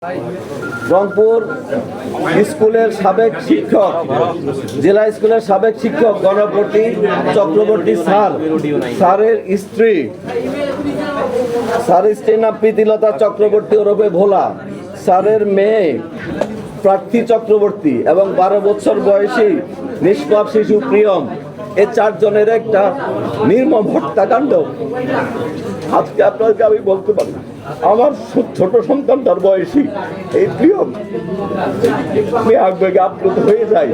রংপুর স্কুলের সাবেক শিক্ষক, জেলা স্কুলের সাবেক শিক্ষক গণপতি চক্রবর্তী স্যারের স্ত্রীর নাম প্রীতিলতা চক্রবর্তী ওরফে ভোলা, স্যারের মেয়ে প্রার্থী চক্রবর্তী এবং 12 বছর বয়সী নিষ্পাপ শিশু প্রিয়ম, এই 4 জনের একটা নির্মম হত্যাকাণ্ড। আজকে আপনাকে আমি বলতে পারি, আমার ছোট সন্তানটার বয়সী এই প্রিয়ম আমি আবেগে আপ্লুত হয়ে যাই।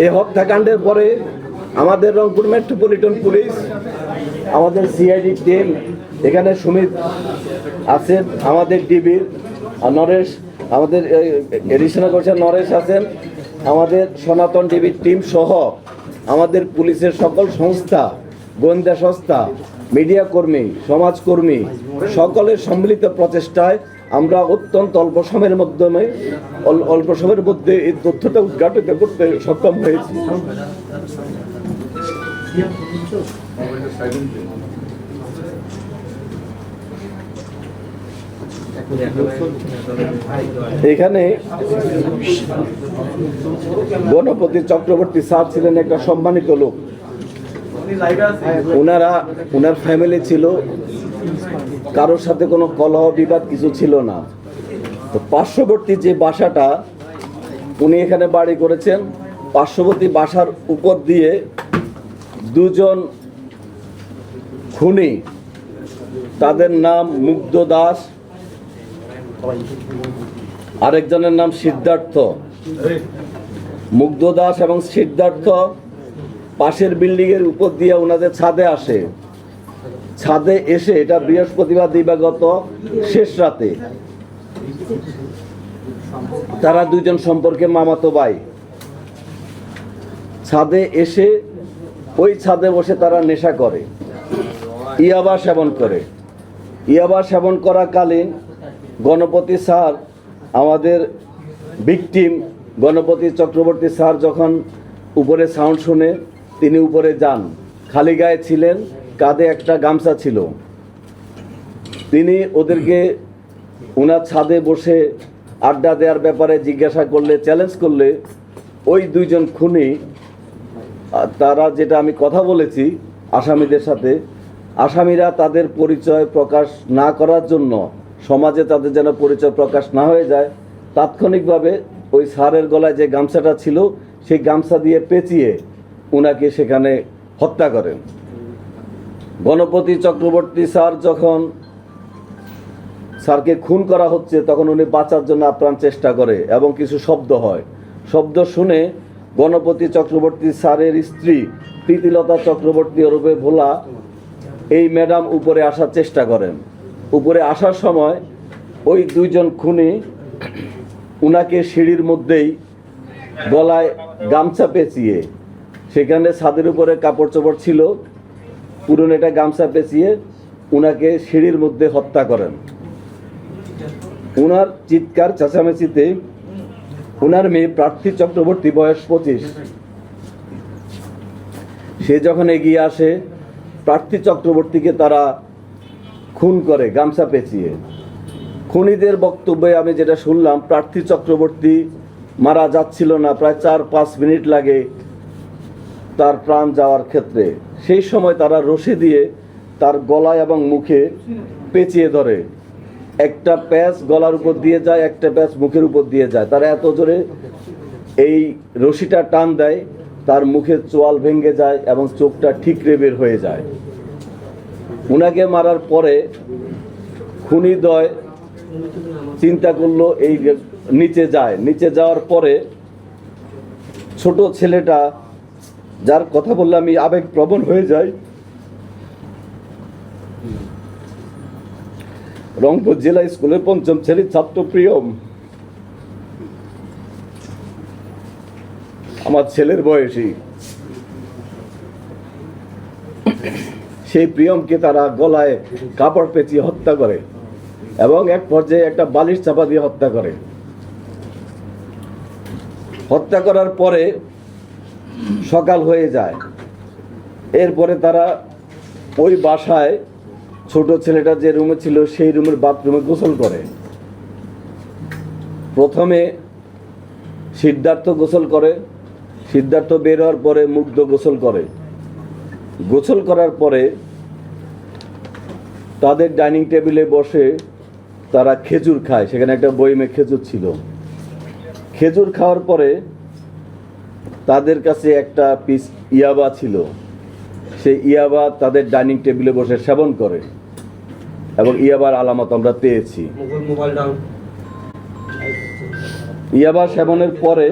এই হত্যাকাণ্ডের পরে আমাদের রংপুর মেট্রোপলিটন পুলিশ, আমাদের সিআইডি টিম, এখানে সুমিত আছেন, আমাদের ডিবির নরেশ, আমাদের এডিশনাল কমিশনার নরেশ আছেন, আমাদের সনাতন ডিবির টিম সহ আমাদের পুলিশের সকল সংস্থা, গোয়েন্দা সংস্থা, মিডিয়া কর্মী, সমাজকর্মী সকলের সম্মিলিত প্রচেষ্টায় আমরা অত্যন্ত অল্প সময়ের মধ্যে এই তথ্যটা উদ্ঘাটিত করতে সক্ষম হয়েছি। এখানে গণপতি চক্রবর্তী স্যার ছিলেন একটা সম্মানিত লোক। ওনার ফ্যামিলি ছিল, কারোর সাথে কোনো কলহ বিবাদ কিছু ছিল না। তো পার্শ্ববর্তী যে বাসাটা উনি এখানে বাড়ি করেছেন, পার্শ্ববর্তী বাসার উপর দিয়ে 2 জন খুনি, তাদের নাম মুগ্ধ দাস, আরেকজনের নাম সিদ্ধার্থ। মুগ্ধ দাস এবং সিদ্ধার্থ পাশের বিল্ডিং এর উপর দিয়ে ওনাদের ছাদে আসে। ছাদে এসে, এটা বৃহস্পতিবার দিবাগত শেষ রাতে, তারা 2 জন সম্পর্কে মামাতো ভাই। ছাদে এসে ওই ছাদে বসে তারা নেশা করে, ইয়াবা সেবন করে। ইয়াবা সেবন করাকালীন গণপতি স্যার, আমাদের ভিকটিম গণপতি চক্রবর্তী স্যার যখন উপরে সাউন্ড শুনে তিনি উপরে যান। খালি গায়ে ছিলেন, কাঁধে একটা গামছা ছিল। তিনি ওদেরকে ওনার ছাদে বসে আড্ডা দেওয়ার ব্যাপারে জিজ্ঞাসা করলে, চ্যালেঞ্জ করলে, ওই 2 জন খুনি, তারা যেটা আমি কথা বলেছি আসামিদের সাথে, আসামিরা তাদের পরিচয় প্রকাশ না করার জন্য, সমাজে তাদের যেন পরিচয় প্রকাশ না হয়ে যায়, তাৎক্ষণিকভাবে ওই স্যারের গলায় যে গামছাটা ছিল সেই গামছা দিয়ে পেঁচিয়ে উনাকে সেখানে হত্যা করেন। গণপতি চক্রবর্তী স্যার যখন স্যারকে খুন করা হচ্ছে তখন উনি বাঁচার জন্য আপ্রাণ চেষ্টা করে এবং কিছু শব্দ হয়। শব্দ শুনে গণপতি চক্রবর্তী স্যারের স্ত্রী প্রীতিলতা চক্রবর্তী ওরফে ভোলা, এই ম্যাডাম উপরে আসার চেষ্টা করেন। উপরে আসার সময় ওই 2 জন খুনি উনাকে সিঁড়ির মধ্যেই গলায় গামছা পেঁচিয়ে, সেখানে ছাদের উপরে কাপড় চোপড় ছিল, পুরনো একটা গামছা পেঁচিয়ে উনাকে সিঁড়ির মধ্যে হত্যা করেন। উনার চিৎকার চেঁচামেচিতে উনার মেয়ে প্রার্থী চক্রবর্তী, বয়স 25, সে যখন এগিয়ে আসে, প্রার্থী চক্রবর্তীকে তারা খুন করে গামছা পেঁচিয়ে। খুনিদের বক্তব্যে আমি যেটা শুনলাম, প্রার্থী চক্রবর্তী মারা যাচ্ছিল না, প্রায় 4-5 মিনিট লাগে তার প্রাণ যাওয়ার ক্ষেত্রে। সেই সময় তারা রশি দিয়ে তার গলায় এবং মুখে পেঁচিয়ে ধরে। একটা প্যাচ গলার উপর দিয়ে যায়, একটা প্যাচ মুখের উপর দিয়ে যায়। তারা এত জোরে এই রশিটা টান দেয়, তার মুখের চোয়াল ভেঙে যায় এবং চোখটা ঠিকরে বের হয়ে যায়। উনাকে মারার পরে খুনিদ্বয় চিন্তা করলো এই নিচে যায়। নিচে যাওয়ার পরে ছোট ছেলেটা, যার কথা বললে আমি আবেগপ্রবণ হয়ে যাই, রংপুর জেলা স্কুলের 5ম শ্রেণীর ছাত্র প্রিয়ম, আমার ছেলের বয়সী, সেই প্রিয়মকে তারা গলায় কাপড় পেঁচিয়ে হত্যা করে এবং এক পর্যায়ে একটা বালিশ চাপা দিয়ে হত্যা করে। হত্যা করার পরে সকাল হয়ে যায়। এরপরে তারা ওই বাসায় ছোট ছেলেটা যে রুমে ছিল সেই রুমের বাথরুমে গোসল করে। প্রথমে সিদ্ধার্থ গোসল করে, সিদ্ধার্থ বের হওয়ার পরে মুগ্ধ গোসল করে। গোসল করার পরে তাদের ডাইনিং টেবিলে বসে তারা খেজুর খায়। সেখানে একটা বইমে খেজুর ছিল। খেজুর খাওয়ার পরে তাদের কাছে একটা পিস ইয়াবা ছিল। সেই ইয়াবা তাদের ডাইনিং টেবিলে বসে সেবন করে এবং ইয়াবার আলামত আমরা পেয়েছি। ইয়াবা সেবনের পরে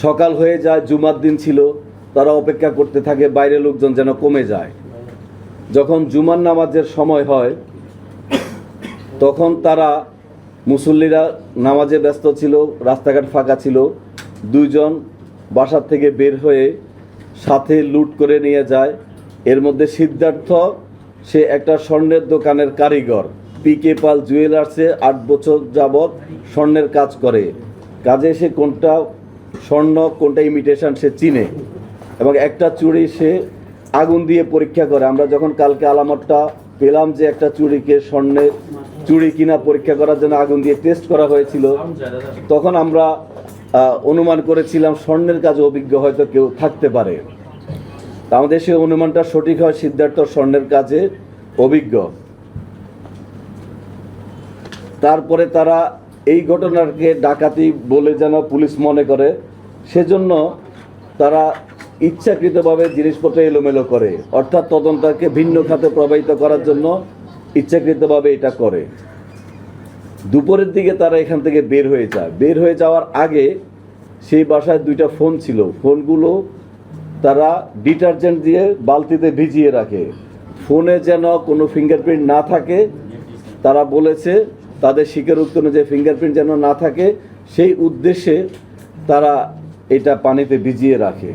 সকাল হয়ে যায়, জুমার দিন ছিল। তারা অপেক্ষা করতে থাকে বাইরে লোকজন যেন কমে যায়। যখন জুমার নামাজের সময় হয় তখন তারা মুসল্লিরা নামাজে ব্যস্ত ছিল, রাস্তাঘাট ফাঁকা ছিল। দুইজন বাসার থেকে বের হয়ে সাথে লুট করে নিয়ে যায়। এর মধ্যে সিদ্ধার্থ, সে একটা স্বর্ণের দোকানের কারিগর, পিকে পাল জুয়েলার্সে 8 বছর যাবৎ স্বর্ণের কাজ করে। কাজে সে কোনটা স্বর্ণ কোনটা ইমিটেশন সে চিনে এবং একটা চুড়ি সে আগুন দিয়ে পরীক্ষা করে। আমরা যখন কালকে আলামতটা পেলাম যে একটা চুড়িকে স্বর্ণের চুড়ি কিনা পরীক্ষা করার জন্য আগুন দিয়ে টেস্ট করা হয়েছিল, তখন আমরা অনুমান করেছিলাম স্বর্ণের কাজে অভিজ্ঞ হয়তো কেউ থাকতে পারে। আমাদের সেই অনুমানটা সঠিক হয়, সিদ্ধার্থ স্বর্ণের কাজে অভিজ্ঞ। তারপরে তারা এই ঘটনাকে ডাকাতি বলে যেন পুলিশ মনে করে, সেজন্য তারা ইচ্ছাকৃতভাবে জিনিসপত্র এলোমেলো করে, অর্থাৎ তদন্তকে ভিন্ন খাতে প্রবাহিত করার জন্য ইচ্ছাকৃতভাবে এটা করে। দুপুরের দিকে তারা এখান থেকে বের হয়ে যায়। বের হয়ে যাওয়ার আগে সেই বাসায় 2টা ফোন ছিল। ফোনগুলো তারা ডিটারজেন্ট দিয়ে বালতিতে ভিজিয়ে রাখে, ফোনে যেন কোনো ফিঙ্গারপ্রিন্ট না থাকে। তারা বলেছে তাদের স্বীকারোক্তি অনুযায়ী ফিঙ্গারপ্রিন্ট যেন না থাকে, সেই উদ্দেশ্যে তারা এটা পানিতে ভিজিয়ে রাখে।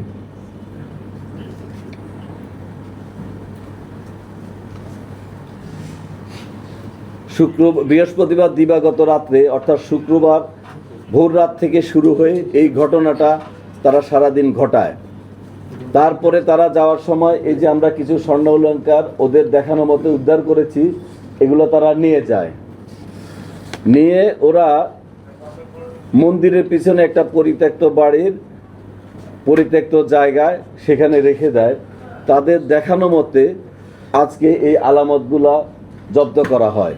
বৃহস্পতিবার দিবাগত রাত্রে, অর্থাৎ শুক্রবার ভোর রাত থেকে শুরু হয়ে এই ঘটনাটা তারা সারাদিন ঘটায়। তারপরে তারা যাওয়ার সময় এই যে আমরা কিছু স্বর্ণ অলংকার ওদের দেখানো মতো উদ্ধার করেছি, এগুলো তারা নিয়ে যায়। নিয়ে ওরা মন্দিরের পিছনে একটা পরিত্যক্ত বাড়ির পরিত্যক্ত জায়গায় সেখানে রেখে দেয়। তাদের দেখানো মতে আজকে এই আলামতগুলা জব্দ করা হয়।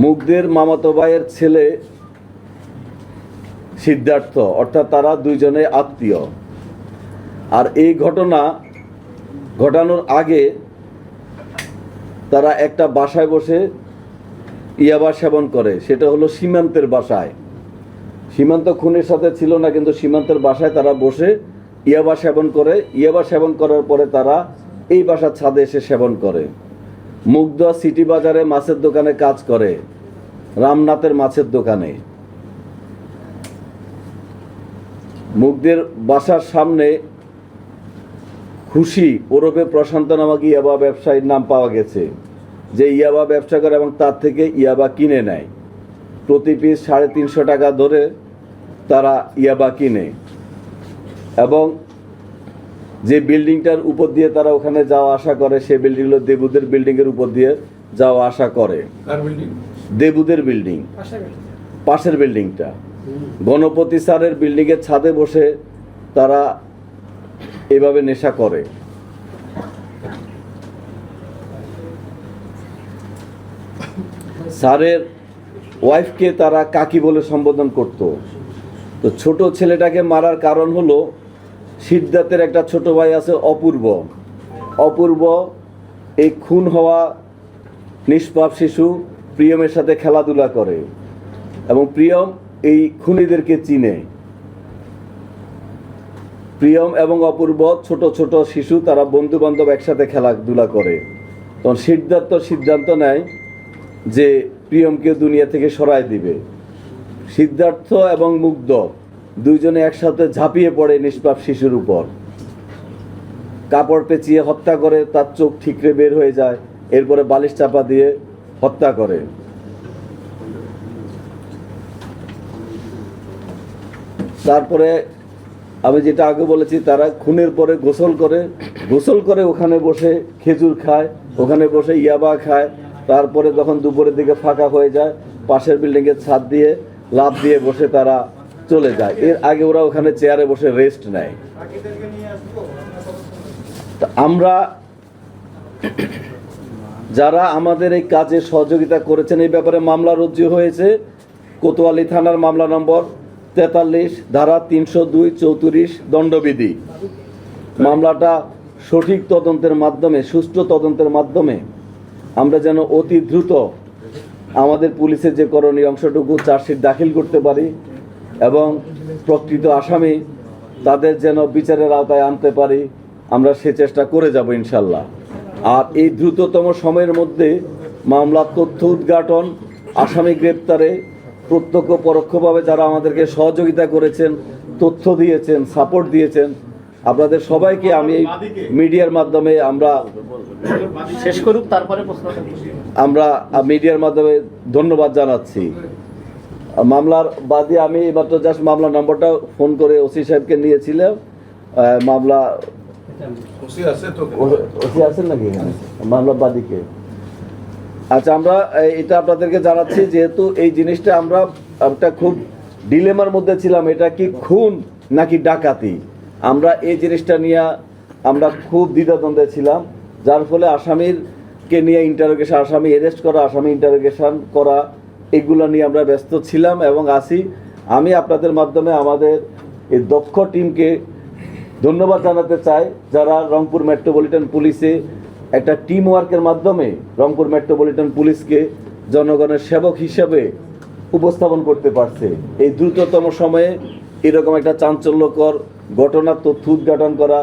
মুগ্ধের মামাতো ভাইয়ের ছেলে সিদ্ধার্থ, অর্থাৎ তারা দুইজনে আত্মীয়। আর এই ঘটনা ঘটানোর আগে তারা একটা বাসায় বসে ইয়াবা সেবন করে, সেটা হলো সীমান্তের বাসায়। সীমান্ত খুনের সাথে ছিল না, কিন্তু সীমান্তের বাসায় তারা বসে ইয়াবা সেবন করে। ইয়াবা সেবন করার পরে তারা এই বাসার ছাদে এসে সেবন করে। মুগ্ধ সিটি বাজারে মাছের দোকানে কাজ করে, রামনাথের মাছের দোকানে। মুগ্ধের বাসার সামনে খুশি ওরফে প্রশান্ত নামক ইয়াবা ব্যবসায়ীর নাম পাওয়া গেছে, যে ইয়াবা ব্যবসা করে এবং তার থেকে ইয়াবা কিনে নেয়। প্রতি পিস 350 টাকা ধরে তারা ইয়াবা কিনে। এবং যে বিল্ডিংটার উপর দিয়ে তারা ওখানে যাওয়া আসা করে, সে বিল্ডিং হলো দেবুদের বিল্ডিংয়ের উপর দিয়ে যাওয়া আসা করে। দেবুদের বিল্ডিং, পাশের বিল্ডিংটা। গণপতি স্যারের বিল্ডিংয়ের ছাদে বসে তারা এভাবে নেশা করে। স্যারের ওয়াইফকে তারা কাকি বলে সম্বোধন করত। তো ছোট ছেলেটাকে মারার কারণ হলো সিদ্ধার্থের একটা ছোট ভাই আছে অপূর্ব। অপূর্ব এই খুন হওয়া নিষ্পাপ শিশু প্রিয়মের সাথে খেলাধুলা করে এবং প্রিয়ম এই খুনিদেরকে চিনে। প্রিয়ম এবং অপূর্ব ছোট ছোট শিশু, তারা বন্ধু বান্ধব একসাথে খেলাধুলা করে। তখন সিদ্ধার্থ সিদ্ধান্ত নেয় যে প্রিয়মকে দুনিয়া থেকে সরায় দিবে। সিদ্ধার্থ এবং মুগ্ধ দুইজনে একসাথে ঝাঁপিয়ে পড়ে নিষ্পাপ শিশুর উপর, কাপড় পেঁচিয়ে হত্যা করে। তার চোখ ঠিকরে বের হয়ে যায়, এরপরে বালিশ চাপা দিয়ে হত্যা করে। তারপরে আমি যেটা আগে বলেছি, তারা খুনের পরে গোসল করে ওখানে বসে খেজুর খায়, ওখানে বসে ইয়াবা খায়। তারপরে যখন দুপুরের দিকে ফাঁকা হয়ে যায়, পাশের বিল্ডিংয়ের ছাদ দিয়ে লাফ দিয়ে বসে তারা চলে যায়। এর আগে ওরা ওখানে চেয়ারে বসে রেস্ট নেয়। আমরা যারা আমাদের এই কাজে সহযোগিতা করেছেন, এই ব্যাপারে মামলা রুজু হয়েছে। কোতোয়ালি থানার মামলা নম্বর 43 ধারা 302-34 দণ্ডবিধি। মামলাটা সঠিক তদন্তের মাধ্যমে, সুষ্ঠু তদন্তের মাধ্যমে আমরা যেন অতি দ্রুত আমাদের পুলিশের যে করণীয় অংশটুকু চার্জশিট দাখিল করতে পারি এবং প্রকৃত আসামি তাদের যেন বিচারের আওতায় আনতে পারি, আমরা সে চেষ্টা করে যাব ইনশাল্লাহ। আর এই দ্রুততম সময়ের মধ্যে মামলার তথ্য উদ্ঘাটন, আসামি গ্রেপ্তারে প্রত্যক্ষ পরোক্ষভাবে যারা আমাদেরকে সহযোগিতা করেছেন, তথ্য দিয়েছেন, সাপোর্ট দিয়েছেন, আপনাদের সবাইকে আমি এই মিডিয়ার মাধ্যমে শেষ করুক, তারপরে আমরা মিডিয়ার মাধ্যমে ধন্যবাদ জানাচ্ছি। মামলার বাদী আমি মাত্র জাস্ট মামলা নম্বরটা ফোন করে ওসি সাহেবকে নিয়েছিলাম। মামলা ওসি আছেন নাকি মামলা বাদীকে? আচ্ছা, আমরা এটা আপনাদেরকে জানাচ্ছি, যেহেতু এই জিনিসটা আমরা একটা খুব ডিলেমার মধ্যে ছিলাম, এটা কি খুন নাকি ডাকাতি। আমরা এই জিনিসটা নিয়ে আমরা খুব দ্বিধাদ্বন্দ্বে ছিলাম, যার ফলে আসামিরকে নিয়ে ইন্টারোগেশন, আসামি অ্যারেস্ট করা, আসামি ইন্টারোগেশন করা, এগুলো নিয়ে আমরা ব্যস্ত ছিলাম এবং আছি। আমি আপনাদের মাধ্যমে আমাদের এই দক্ষ টিমকে ধন্যবাদ জানাতে চাই, যারা রংপুর মেট্রোপলিটন পুলিশে একটা টিম ওয়ার্কের মাধ্যমে রংপুর মেট্রোপলিটন পুলিশকে জনগণের সেবক হিসেবে উপস্থাপন করতে পারছে। এই দ্রুততম সময়ে এরকম একটা চাঞ্চল্যকর ঘটনার তথ্য উদ্ঘাটন করা,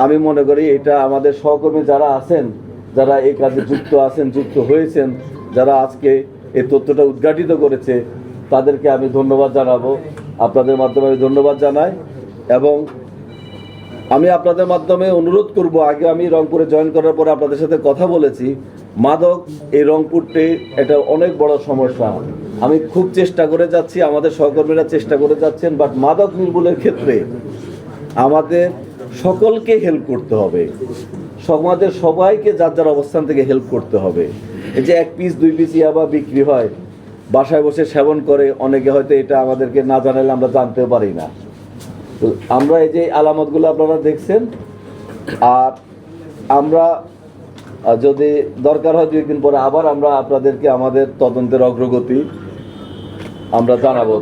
আমি মনে করি এটা আমাদের সহকর্মী যারা আছেন, যারা এই কাজে যুক্ত আছেন, যুক্ত হয়েছেন, যারা আজকে এই তথ্যটা উদ্ঘাটিত করেছে, তাদেরকে আমি ধন্যবাদ জানাবো। আপনাদের মাধ্যমে আমি ধন্যবাদ জানাই এবং আমি আপনাদের মাধ্যমে অনুরোধ করব, আগে আমি রংপুরে জয়েন করার পরে আপনাদের সাথে কথা বলেছি, মাদক এই রংপুরতে এটা অনেক বড় সমস্যা। আমি খুব চেষ্টা করে যাচ্ছি, আমাদের সহকর্মীরা চেষ্টা করে যাচ্ছেন, বাট মাদক নির্মূলের ক্ষেত্রে আমাদের সকলকে হেল্প করতে হবে, সমাজের সবাইকে যার যার অবস্থান থেকে হেল্প করতে হবে। এই যে 1 পিস 2 পিস ইয়াবা বিক্রি হয়, বাসায় বসে সেবন করে অনেকে, হয়তো এটা আমাদেরকে না জানালে আমরা জানতেও পারি না। তো আমরা এই যে আলামতগুলো আপনারা দেখছেন, আর আমরা যদি দরকার হয় 2 দিন পরে আবার আমরা আপনাদেরকে আমাদের তদন্তের অগ্রগতি আমরা জানাবো।